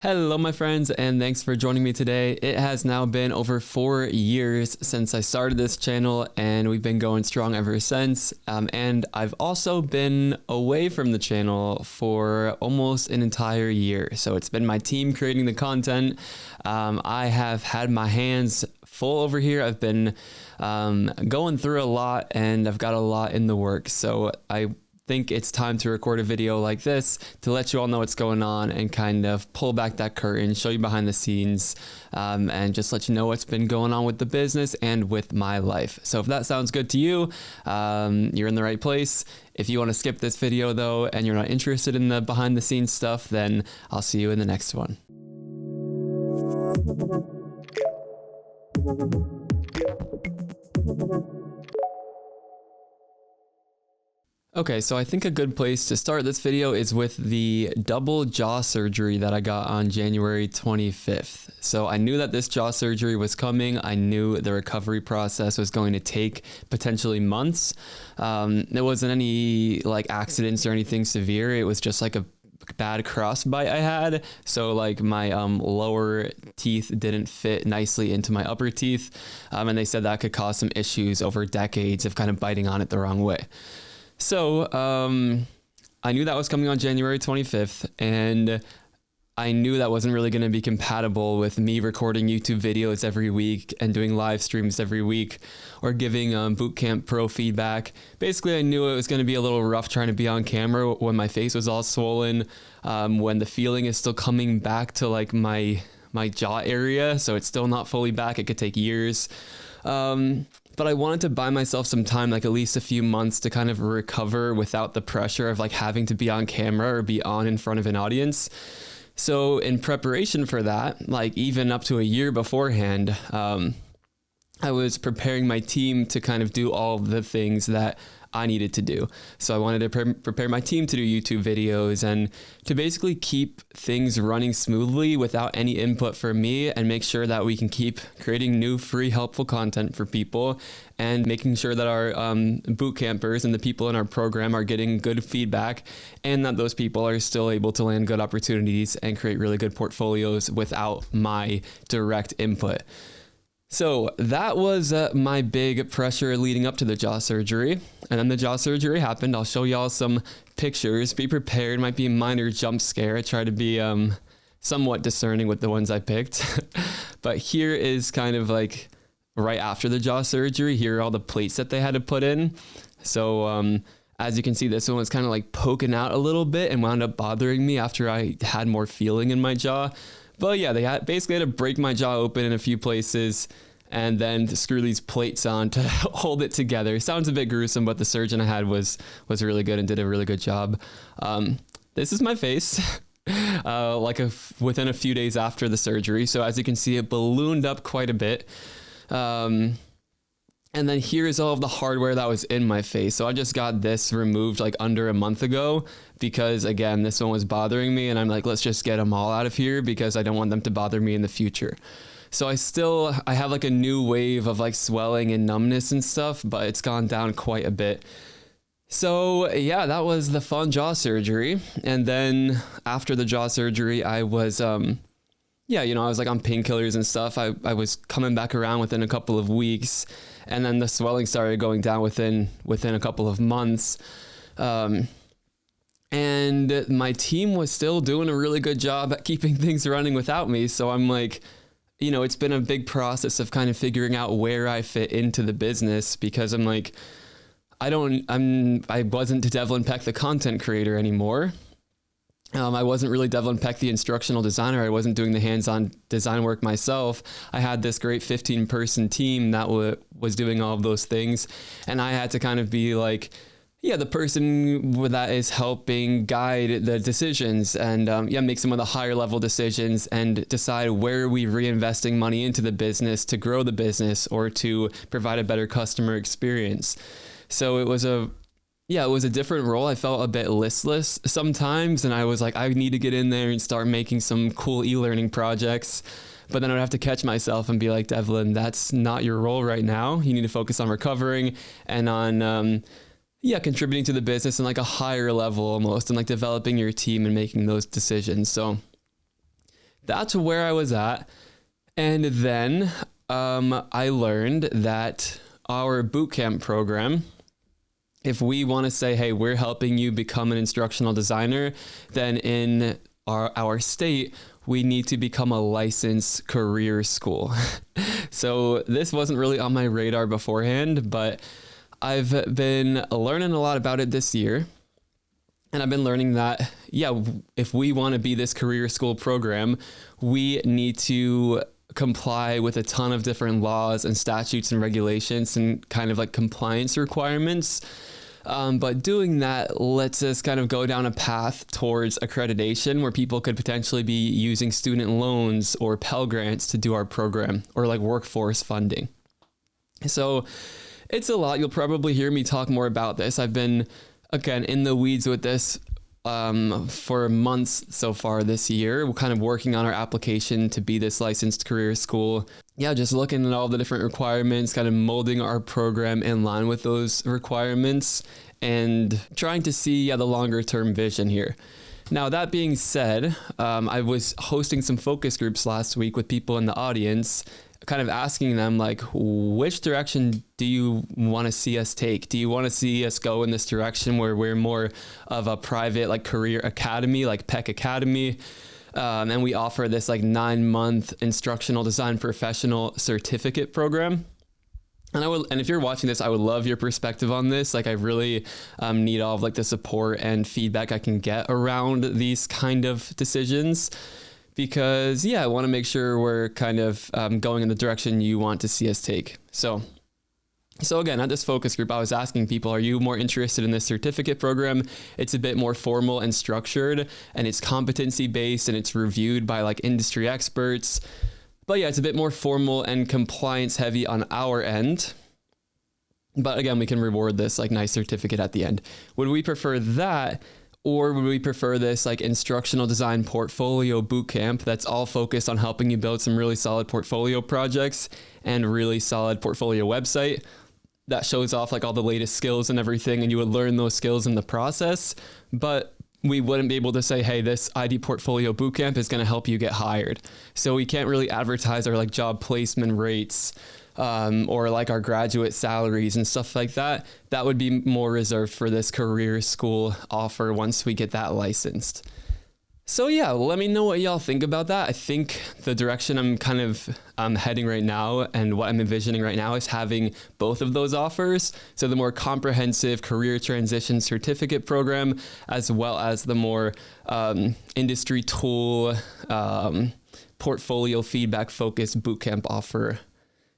Hello, my friends, and thanks for joining me today. It has now been over 4 years since I started this channel, and we've been going strong ever since. And I've also been away from the channel for almost an entire year. So it's been my team creating the content. I have had my hands full over here. I've been going through a lot, and I've got a lot in the works. So I think it's time to record a video like this to let you all know what's going on and kind of pull back that curtain, show you behind the scenes, and just let you know what's been going on with the business and with my life. So if that sounds good to you, you're in the right place. If you want to skip this video though, and you're not interested in the behind the scenes stuff, then I'll see you in the next one. Okay, so I think a good place to start this video is with the double jaw surgery that I got on January 25th. So I knew that this jaw surgery was coming. I knew the recovery process was going to take potentially months. There wasn't any like accidents or anything severe. It was just like a bad crossbite I had. So like my lower teeth didn't fit nicely into my upper teeth. And they said that could cause some issues over decades of kind of biting on it the wrong way. So I knew that was coming on January 25th, and I knew that wasn't really going to be compatible with me recording YouTube videos every week and doing live streams every week or giving bootcamp pro feedback. Basically, I knew it was going to be a little rough trying to be on camera when my face was all swollen, when the feeling is still coming back to like my jaw area, so it's still not fully back. It could take years. But I wanted to buy myself some time, like at least a few months, to kind of recover without the pressure of like having to be on camera or be on in front of an audience. So in preparation for that, like even up to a year beforehand, I was preparing my team to kind of do all of the things that I needed to do. So I wanted to prepare my team to do YouTube videos and to basically keep things running smoothly without any input from me, and make sure that we can keep creating new free helpful content for people and making sure that our boot campers and the people in our program are getting good feedback, and that those people are still able to land good opportunities and create really good portfolios without my direct input. So that was my big pressure leading up to the jaw surgery. And then the jaw surgery happened. I'll show y'all some pictures. Be prepared. Might be a minor jump scare. I try to be somewhat discerning with the ones I picked. But here is kind of like right after the jaw surgery. Here are all the plates that they had to put in. So as you can see, this one was kind of like poking out a little bit and wound up bothering me after I had more feeling in my jaw. But yeah, they basically had to break my jaw open in a few places and then to screw these plates on to hold it together. Sounds a bit gruesome, but the surgeon I had was really good and did a really good job. This is my face, within a few days after the surgery. So as you can see, it ballooned up quite a bit. And then here's all of the hardware that was in my face. So I just got this removed like under a month ago because again, this one was bothering me, and I'm like, let's just get them all out of here because I don't want them to bother me in the future. So I have like a new wave of like swelling and numbness and stuff, but it's gone down quite a bit. So yeah, that was the fun jaw surgery. And then after the jaw surgery, I was, I was like on painkillers and stuff. I was coming back around within a couple of weeks, and then the swelling started going down within a couple of months. And my team was still doing a really good job at keeping things running without me. So I'm like, it's been a big process of kind of figuring out where I fit into the business, because I'm like, I wasn't Devlin Peck, the content creator anymore. I wasn't really Devlin Peck, the instructional designer. I wasn't doing the hands-on design work myself. I had this great 15-person team that was doing all of those things. And I had to kind of be like, the person that is helping guide the decisions and make some of the higher level decisions and decide where we reinvesting money into the business to grow the business or to provide a better customer experience. So it was a different role. I felt a bit listless sometimes, and I was like, I need to get in there and start making some cool e-learning projects. But then I would have to catch myself and be like, Devlin, that's not your role right now. You need to focus on recovering and on contributing to the business in like a higher level almost, and like developing your team and making those decisions. So that's where I was at. And then I learned that our bootcamp program, if we want to say, hey, we're helping you become an instructional designer, then in our state, we need to become a licensed career school. So this wasn't really on my radar beforehand, but I've been learning a lot about it this year. And I've been learning that, yeah, if we want to be this career school program, we need to comply with a ton of different laws and statutes and regulations and kind of like compliance requirements. But doing that lets us kind of go down a path towards accreditation where people could potentially be using student loans or Pell Grants to do our program, or like workforce funding. So it's a lot. You'll probably hear me talk more about this. I've been, again, in the weeds with this for months so far this year. We're kind of working on our application to be this licensed career school. Yeah, just looking at all the different requirements, kind of molding our program in line with those requirements and trying to see the longer term vision here. Now, that being said, I was hosting some focus groups last week with people in the audience, kind of asking them, like, which direction do you want to see us take? Do you want to see us go in this direction where we're more of a private, like, career academy, like Peck Academy? And we offer this like 9-month instructional design professional certificate program. And if you're watching this, I would love your perspective on this. Like, I really need all of like the support and feedback I can get around these kind of decisions, because I want to make sure we're kind of going in the direction you want to see us take. So again, at this focus group, I was asking people, are you more interested in this certificate program? It's a bit more formal and structured, and it's competency based, and it's reviewed by like industry experts. But it's a bit more formal and compliance heavy on our end. But again, we can reward this like nice certificate at the end. Would we prefer that? Or would we prefer this like instructional design portfolio bootcamp that's all focused on helping you build some really solid portfolio projects and really solid portfolio website that shows off like all the latest skills and everything, and you would learn those skills in the process, but we wouldn't be able to say, hey, this ID portfolio bootcamp is going to help you get hired. So we can't really advertise our like job placement rates or like our graduate salaries and stuff like that. That would be more reserved for this career school offer once we get that licensed. So let me know what y'all think about that. I think the direction I'm kind of heading right now and what I'm envisioning right now is having both of those offers. So the more comprehensive career transition certificate program, as well as the more industry tool, portfolio feedback focused bootcamp offer.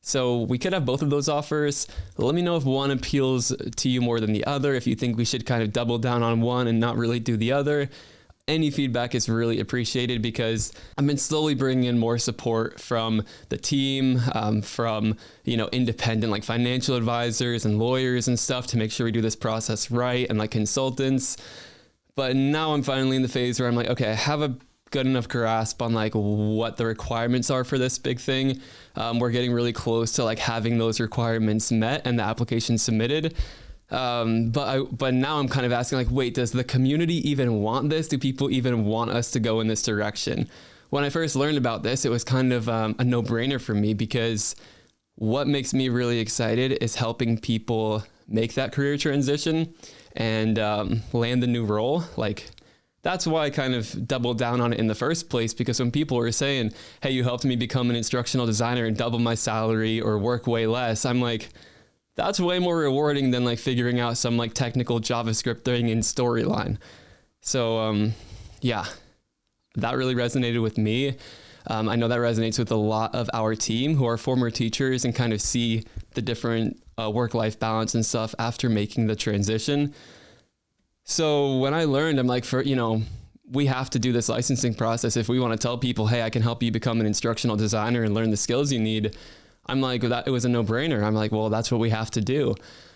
So we could have both of those offers. Let me know if one appeals to you more than the other, if you think we should kind of double down on one and not really do the other. Any feedback is really appreciated, because I've been slowly bringing in more support from the team, from, independent like financial advisors and lawyers and stuff to make sure we do this process right, and like consultants. But now I'm finally in the phase where I'm like, okay, I have a good enough grasp on like what the requirements are for this big thing. We're getting really close to like having those requirements met and the application submitted. But now I'm kind of asking, like, wait, does the community even want this? Do people even want us to go in this direction? When I first learned about this, it was kind of a no-brainer for me, because what makes me really excited is helping people make that career transition and land the new role. Like, that's why I kind of doubled down on it in the first place, because when people were saying, hey, you helped me become an instructional designer and double my salary or work way less, I'm like, that's way more rewarding than like figuring out some like technical JavaScript thing in Storyline. So that really resonated with me. I know that resonates with a lot of our team who are former teachers and kind of see the different work-life balance and stuff after making the transition. So when I learned, I'm like, we have to do this licensing process if we want to tell people, hey, I can help you become an instructional designer and learn the skills you need. I'm like, that it was a no-brainer. I'm like, well, that's what we have to do.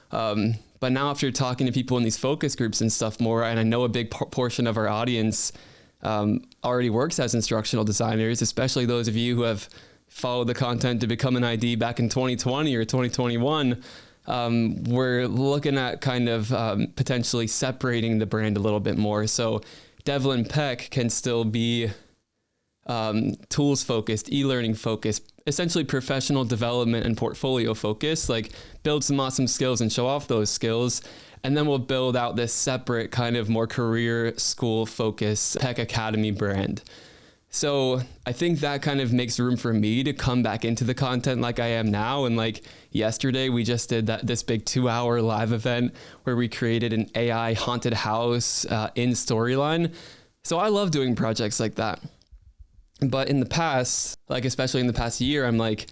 But now after talking to people in these focus groups and stuff more, and I know a big portion of our audience already works as instructional designers, especially those of you who have followed the content to become an ID back in 2020 or 2021, we're looking at kind of potentially separating the brand a little bit more. So Devlin Peck can still be tools focused, e-learning focused, essentially professional development and portfolio focused, like build some awesome skills and show off those skills. And then we'll build out this separate kind of more career school focused tech academy brand. So I think that kind of makes room for me to come back into the content like I am now. And like yesterday, we just did this big 2-hour live event where we created an AI haunted house in Storyline. So I love doing projects like that. But in the past, like especially in the past year, I'm like,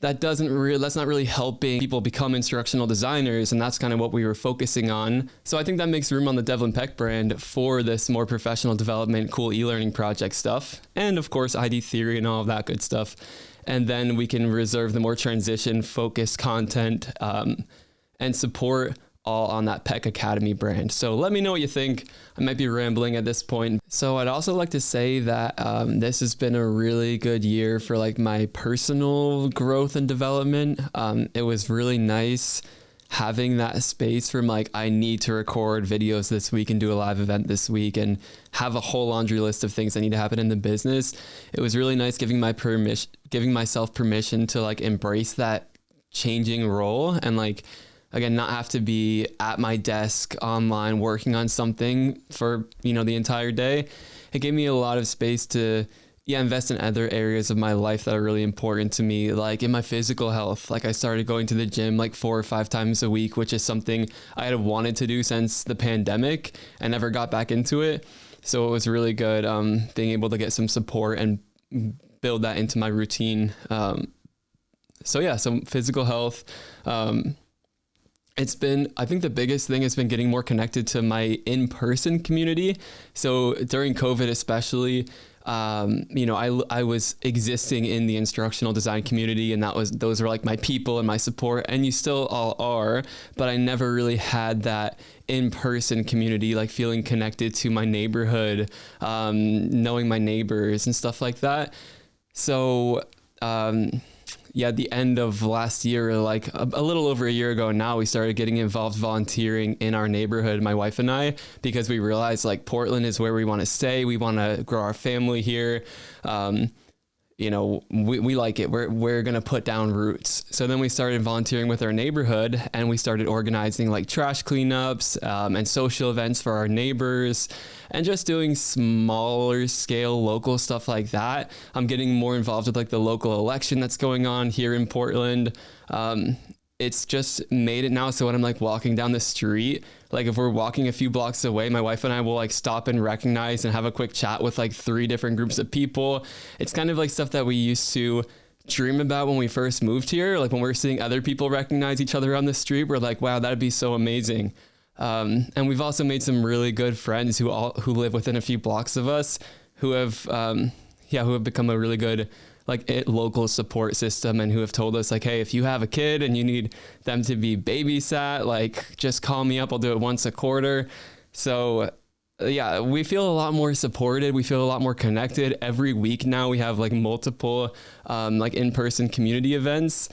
that's not really helping people become instructional designers. And that's kind of what we were focusing on. So I think that makes room on the Devlin Peck brand for this more professional development, cool e-learning project stuff. And of course, ID theory and all of that good stuff. And then we can reserve the more transition focused content and support all on that Peck Academy brand. So let me know what you think. I might be rambling at this point. So I'd also like to say that this has been a really good year for like my personal growth and development. It was really nice having that space from like, I need to record videos this week and do a live event this week and have a whole laundry list of things that need to happen in the business. It was really nice giving myself permission to like embrace that changing role and like, again, not have to be at my desk online working on something for, the entire day. It gave me a lot of space to, invest in other areas of my life that are really important to me, like in my physical health. Like I started going to the gym like 4 or 5 times a week, which is something I had wanted to do since the pandemic and never got back into it. So it was really good being able to get some support and build that into my routine. So physical health. I think the biggest thing has been getting more connected to my in-person community. So during COVID, especially, I was existing in the instructional design community, and those were like my people and my support, and you still all are, but I never really had that in-person community, like feeling connected to my neighborhood, knowing my neighbors and stuff like that. So, at the end of last year, like a little over a year ago now, we started getting involved volunteering in our neighborhood, my wife and I, because we realized like Portland is where we want to stay. We want to grow our family here. We like it. We're going to put down roots. So then we started volunteering with our neighborhood, and we started organizing like trash cleanups and social events for our neighbors, and just doing smaller scale local stuff like that. I'm getting more involved with like the local election that's going on here in Portland. It's just made it now so when I'm like walking down the street, like if we're walking a few blocks away, my wife and I will like stop and recognize and have a quick chat with like 3 different groups of people. It's kind of like stuff that we used to dream about when we first moved here. Like when we're seeing other people recognize each other on the street, we're like, wow, that'd be so amazing. And we've also made some really good friends who live within a few blocks of us who have become a really good local support system, and who have told us like, hey, if you have a kid and you need them to be babysat, like just call me up. I'll do it once a quarter. So we feel a lot more supported. We feel a lot more connected. Every week now we have like multiple in-person community events.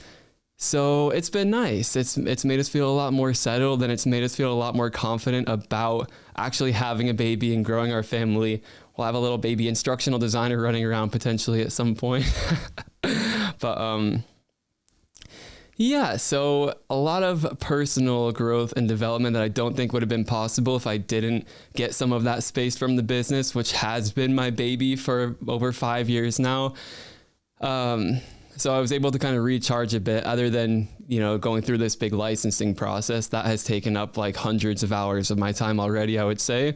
So it's been nice. It's made us feel a lot more settled, and it's made us feel a lot more confident about actually having a baby and growing our family. We'll have a little baby instructional designer running around potentially at some point. But so a lot of personal growth and development that I don't think would have been possible if I didn't get some of that space from the business, which has been my baby for over 5 years now. So I was able to kind of recharge a bit, other than, going through this big licensing process that has taken up like hundreds of hours of my time already, I would say.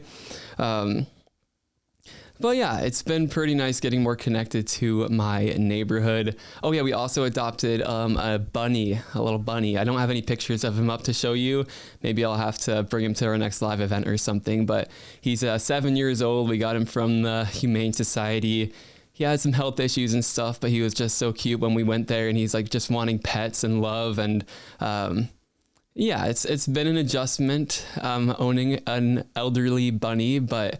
But it's been pretty nice getting more connected to my neighborhood. Oh yeah, we also adopted a little bunny. I don't have any pictures of him up to show you. Maybe I'll have to bring him to our next live event or something. But he's 7 years old. We got him from the Humane Society. He had some health issues and stuff, but he was just so cute when we went there, and he's like just wanting pets and love. And it's been an adjustment owning an elderly bunny, but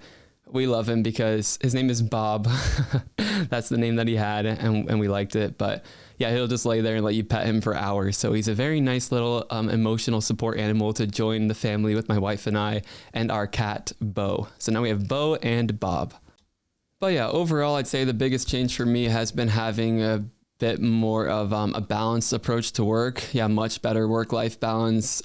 we love him because his name is Bob. That's the name that he had, and we liked it. But he'll just lay there and let you pet him for hours. So he's a very nice little emotional support animal to join the family with my wife and I and our cat, Bo. So now we have Bo and Bob. But yeah, overall, I'd say the biggest change for me has been having a bit more of a balanced approach to work. Yeah, much better work-life balance,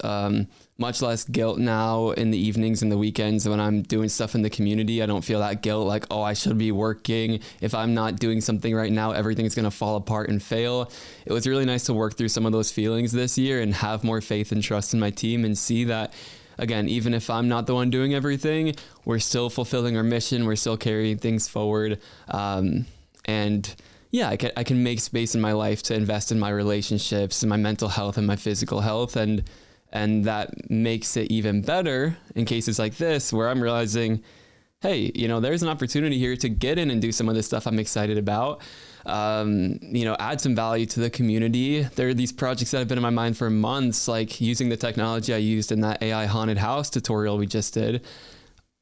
much less guilt now in the evenings and the weekends when I'm doing stuff in the community. I don't feel that guilt like, oh, I should be working. If I'm not doing something right now, everything's going to fall apart and fail. It was really nice to work through some of those feelings this year and have more faith and trust in my team and see that, again, even if I'm not the one doing everything, we're still fulfilling our mission. We're still carrying things forward. And yeah, I can make space in my life to invest in my relationships and my mental health and my physical health. And that makes it even better in cases like this, where I'm realizing, hey, there's an opportunity here to get in and do some of the stuff I'm excited about. Add some value to the community. There are these projects that have been in my mind for months, like using the technology I used in that AI haunted house tutorial we just did.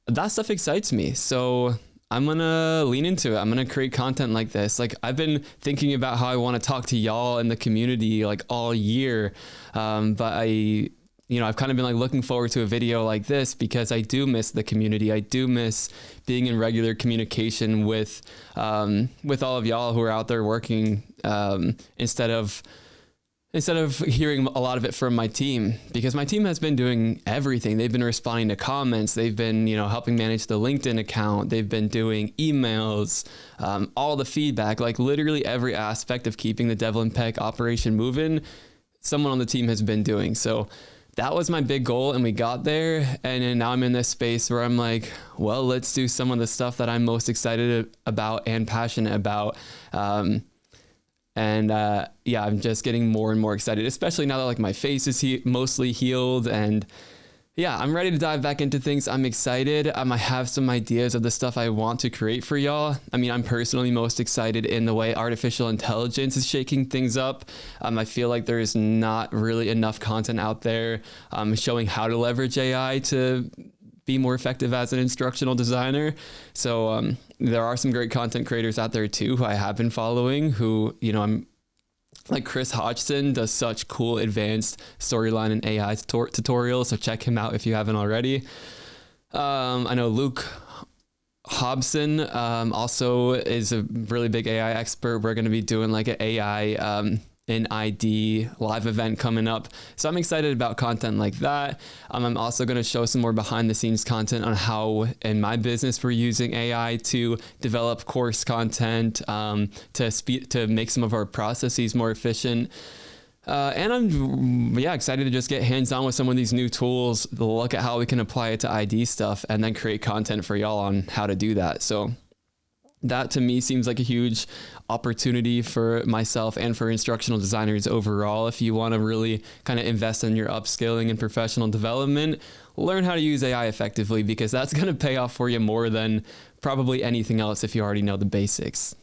That stuff excites me. So I'm going to lean into it. I'm going to create content like this. Like, I've been thinking about how I want to talk to y'all in the community like all year. But I've kind of been like looking forward to a video like this because I do miss the community. I do miss being in regular communication with all of y'all who are out there working, instead of hearing a lot of it from my team, because my team has been doing everything. They've been responding to comments. They've been, helping manage the LinkedIn account. They've been doing emails, all the feedback, like literally every aspect of keeping the Devil and Peck operation moving, someone on the team has been doing. So that was my big goal, and we got there. And then now I'm in this space where I'm like, well, let's do some of the stuff that I'm most excited about and passionate about. I'm just getting more and more excited, especially now that like my face is mostly healed, and yeah, I'm ready to dive back into things. I'm excited. I have some ideas of the stuff I want to create for y'all. I mean, I'm personally most excited in the way artificial intelligence is shaking things up. I feel like there's not really enough content out there showing how to leverage AI to be more effective as an instructional designer. So there are some great content creators out there too who I have been following, who, I'm like Chris Hodgson does such cool advanced storyline and AI tutorials. So check him out if you haven't already. I know Luke Hobson also is a really big AI expert. We're going to be doing like an AI an ID live event coming up. So I'm excited about content like that. I'm also going to show some more behind the scenes content on how in my business we're using AI to develop course content, to make some of our processes more efficient. And I'm excited to just get hands-on with some of these new tools, look at how we can apply it to ID stuff, and then create content for y'all on how to do that. So that to me seems like a huge opportunity for myself and for instructional designers overall. If you want to really kind of invest in your upskilling and professional development, learn how to use AI effectively, because that's going to pay off for you more than probably anything else if you already know the basics.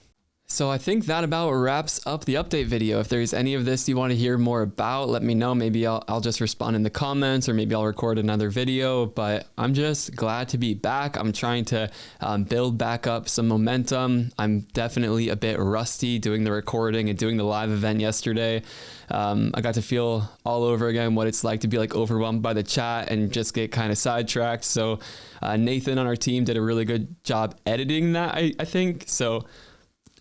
So I think that about wraps up the update video. If there's any of this you want to hear more about, let me know. Maybe I'll just respond in the comments, or maybe I'll record another video. But I'm just glad to be back. I'm trying to build back up some momentum. I'm definitely a bit rusty doing the recording and doing the live event yesterday. I got to feel all over again what it's like to be like overwhelmed by the chat and just get kind of sidetracked. So Nathan on our team did a really good job editing that, I think. So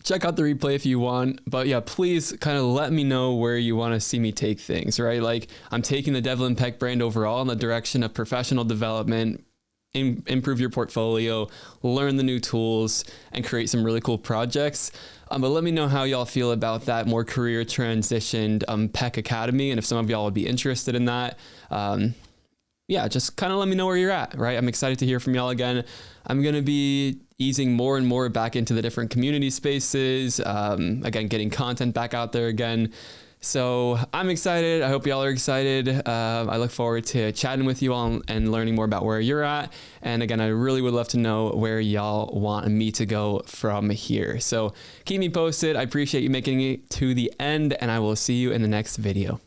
check out the replay if you want. But yeah, please kind of let me know where you want to see me take things, right? Like, I'm taking the Devil and Peck brand overall in the direction of professional development, improve your portfolio, learn the new tools, and create some really cool projects. But let me know how y'all feel about that more career transitioned Peck Academy, and if some of y'all would be interested in that. Just kind of let me know where you're at, right? I'm excited to hear from y'all again. I'm going to be easing more and more back into the different community spaces, again, getting content back out there again. So I'm excited. I hope y'all are excited. I look forward to chatting with you all and learning more about where you're at. And again, I really would love to know where y'all want me to go from here. So keep me posted. I appreciate you making it to the end, and I will see you in the next video.